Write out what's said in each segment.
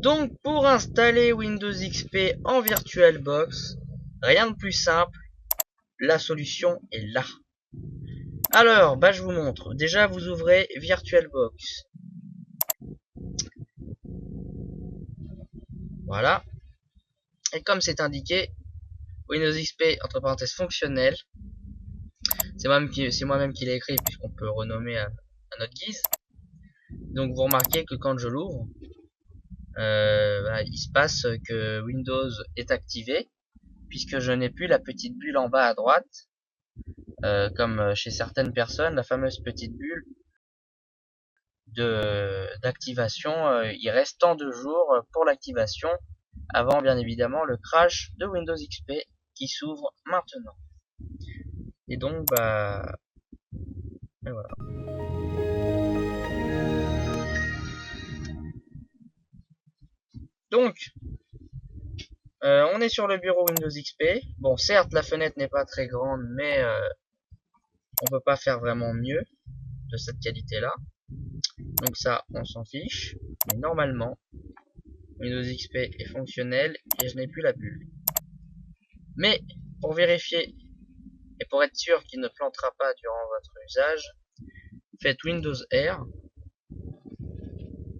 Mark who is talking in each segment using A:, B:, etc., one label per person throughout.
A: Donc pour installer Windows XP en VirtualBox, rien de plus simple, la solution est là. Alors, je vous montre. Déjà, vous ouvrez VirtualBox. Voilà. Et comme c'est indiqué, Windows XP, entre parenthèses, fonctionnel. C'est moi-même qui l'ai écrit, puisqu'on peut renommer à notre guise. Donc vous remarquez que quand je l'ouvre, il se passe que Windows est activé, puisque je n'ai plus la petite bulle en bas à droite, comme chez certaines personnes, la fameuse petite bulle d'activation. Il reste tant de jours pour l'activation, avant bien évidemment le crash de Windows XP qui s'ouvre maintenant. Et donc et voilà. Donc on est sur le bureau Windows XP. Bon, certes la fenêtre n'est pas très grande, mais on peut pas faire vraiment mieux de cette qualité là. Donc ça, on s'en fiche. Mais normalement, Windows XP est fonctionnel et je n'ai plus la bulle. Mais pour vérifier et pour être sûr qu'il ne plantera pas durant votre usage, faites Windows R,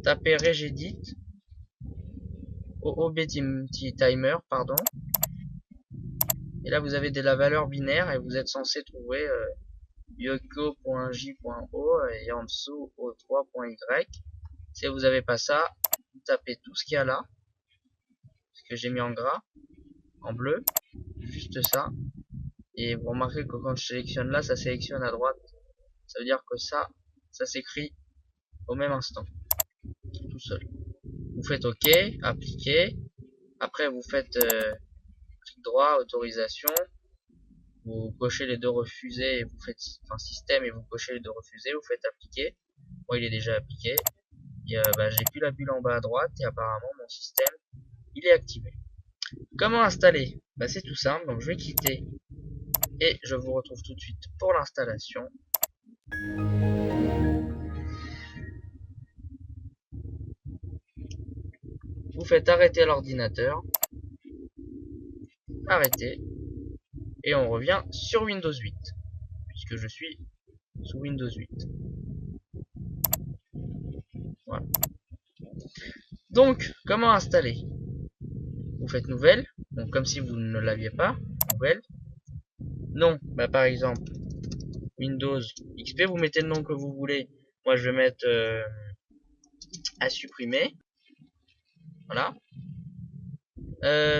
A: tapez regedit, OOBTimer, pardon. Et là vous avez la valeur binaire et vous êtes censé trouver yoko.j.o et en dessous o3.y. Si vous n'avez pas ça, vous tapez tout ce qu'il y a là, ce que j'ai mis en gras, en bleu, juste ça. Et vous remarquez que quand je sélectionne là, ça sélectionne à droite. Ça veut dire que ça s'écrit au même instant, tout seul. Vous faites OK, appliquer. Après vous faites clic droit, autorisation. Vous cochez les deux refusés et vous faites système et vous cochez les deux refusés. Vous faites appliquer. Moi il est déjà appliqué. Et j'ai plus la bulle en bas à droite et apparemment mon système il est activé. Comment installer? C'est tout simple. Donc je vais quitter et je vous retrouve tout de suite pour l'installation. Vous faites arrêter l'ordinateur, arrêter, et on revient sur Windows 8, puisque je suis sous Windows 8. Voilà. Donc, comment installer? Vous faites nouvelle, donc comme si vous ne l'aviez pas, nouvelle. Non, par exemple, Windows XP, vous mettez le nom que vous voulez. Moi, je vais mettre à supprimer. Voilà.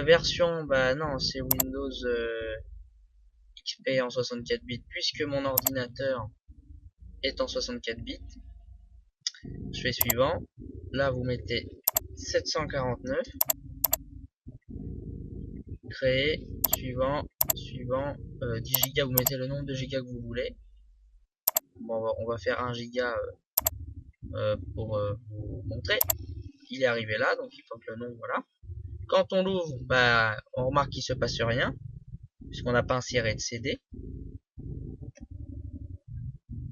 A: Version, non, c'est Windows XP en 64 bits, puisque mon ordinateur est en 64 bits. Je fais suivant. Là, vous mettez 749. Créer, suivant, 10 Go, vous mettez le nombre de gigas que vous voulez. Bon, on va faire 1 giga pour vous montrer. Il est arrivé là, donc il faut que le nom, voilà. Quand on l'ouvre, on remarque qu'il se passe rien, puisqu'on n'a pas inséré de CD.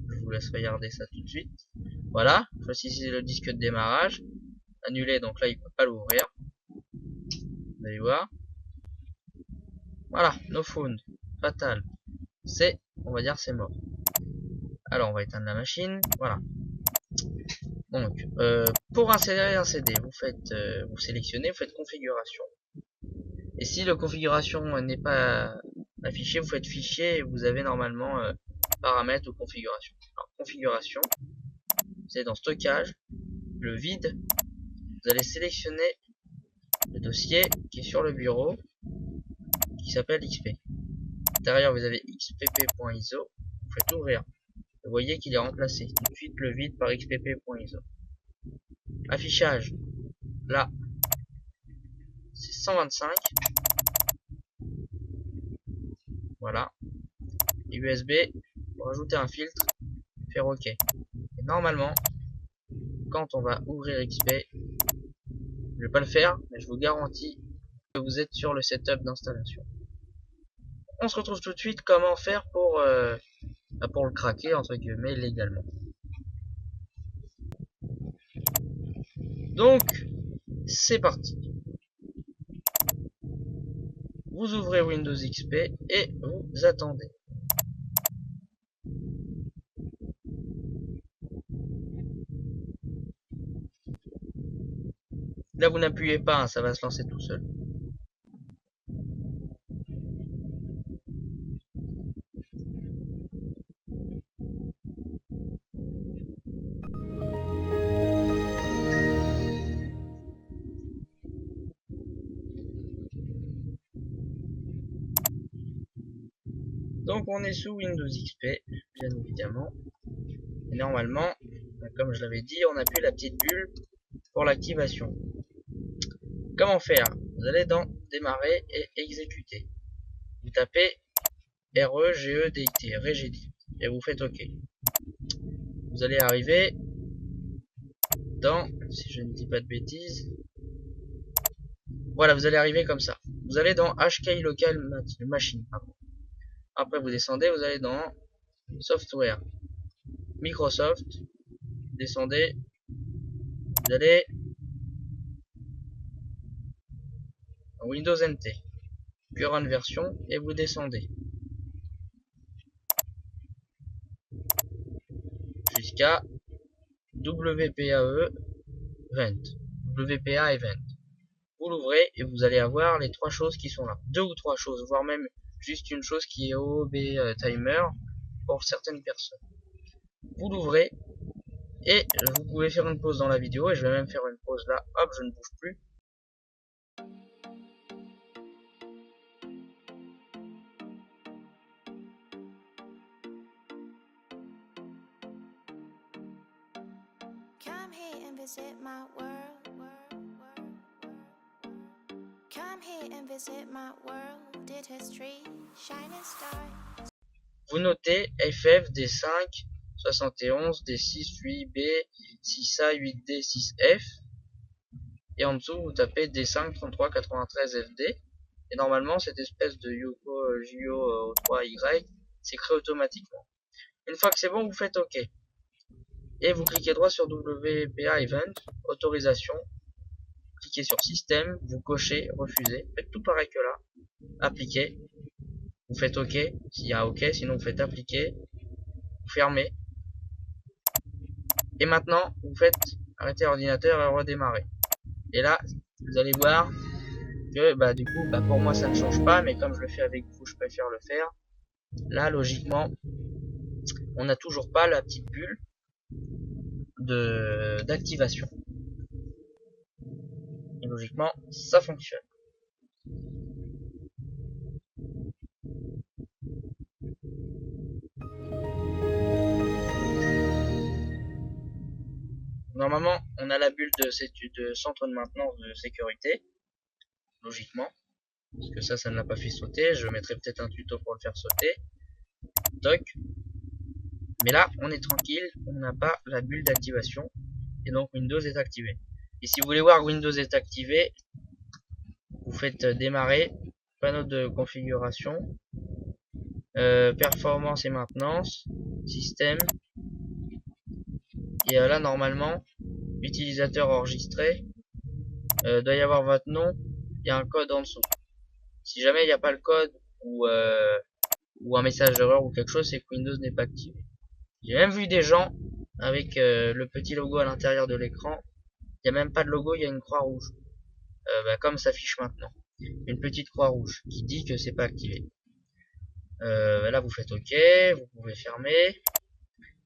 A: Je vous laisse regarder ça tout de suite. Voilà, choisissez le disque de démarrage. Annuler, donc là il ne peut pas l'ouvrir. Vous allez voir. Voilà, no found, fatal. On va dire c'est mort. Alors on va éteindre la machine, voilà. Donc, pour insérer un CD, vous sélectionnez, vous faites configuration. Et si la configuration n'est pas affichée, vous faites fichier et vous avez normalement paramètres ou configuration. Alors, configuration, c'est dans stockage, le vide, vous allez sélectionner le dossier qui est sur le bureau, qui s'appelle XP. À l'intérieur, vous avez xpp.iso, vous faites ouvrir. Vous voyez qu'il est remplacé tout de suite le vide par xpp.iso. Affichage, là, c'est 125. Voilà. USB, pour rajouter un filtre, faire OK. Et normalement, quand on va ouvrir XP, je vais pas le faire, mais je vous garantis que vous êtes sur le setup d'installation. On se retrouve tout de suite comment faire pour le craquer entre guillemets légalement. Donc C'est parti. Vous ouvrez Windows XP et vous attendez. Là, vous n'appuyez pas, hein, ça va se lancer tout seul. Donc on est sous Windows XP, bien évidemment. Et normalement, comme je l'avais dit, on appuie la petite bulle pour l'activation. Comment faire? Vous allez dans Démarrer et Exécuter. Vous tapez regedit et vous faites OK. Vous allez arriver dans, si je ne dis pas de bêtises, voilà, vous allez arriver comme ça. Vous allez dans HK Local Machine. Après vous descendez, vous allez dans Software, Microsoft, descendez, vous allez dans Windows NT, Current Version et vous descendez jusqu'à WPA Event. Vous l'ouvrez et vous allez avoir les trois choses qui sont là. Deux ou trois choses, voire même juste une chose qui est OOB Timer pour certaines personnes. Vous l'ouvrez et vous pouvez faire une pause dans la vidéo et je vais même faire une pause là. Hop, je ne bouge plus.
B: Come here and visit my world. Come here and visit my world. It has trees, shining stars.
A: Vous notez FF, D5, 71, D6, 8B, 6A, 8D, 6F. Et en dessous, vous tapez D5, 33, 93, FD. Et normalement, cette espèce de Yoko JO 3Y, c'est créé automatiquement. Une fois que c'est bon, vous faites OK. Et vous cliquez droit sur WPA Event, Autorisation. Cliquez sur Système, vous cochez, Refuser. Faites tout pareil que là. Appliquer. Vous faites OK, s'il y a OK, sinon vous faites Appliquer. Vous fermez. Et maintenant, vous faites arrêter l'ordinateur et redémarrer. Et là, vous allez voir que du coup, pour moi ça ne change pas, mais comme je le fais avec vous, je préfère le faire. Là, logiquement, on n'a toujours pas la petite bulle d'activation. Et logiquement, ça fonctionne. Normalement, on a la bulle de centre de maintenance de sécurité, logiquement, parce que ça ne l'a pas fait sauter. Je mettrai peut-être un tuto pour le faire sauter. Toc. Mais là, on est tranquille, on n'a pas la bulle d'activation, et donc Windows est activé. Et si vous voulez voir que Windows est activé, vous faites démarrer, panneau de configuration, performance et maintenance, système, et là normalement, utilisateur enregistré, doit y avoir votre nom, il y a un code en dessous. Si jamais il n'y a pas le code ou un message d'erreur ou quelque chose, c'est que Windows n'est pas activé. J'ai même vu des gens avec le petit logo à l'intérieur de l'écran. Il n'y a même pas de logo, il y a une croix rouge. Comme ça affiche maintenant. Une petite croix rouge qui dit que c'est pas activé. Là vous faites OK, vous pouvez fermer.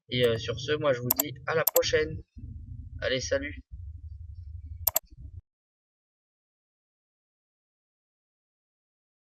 A: Et sur ce, moi je vous dis à la prochaine. Allez, salut!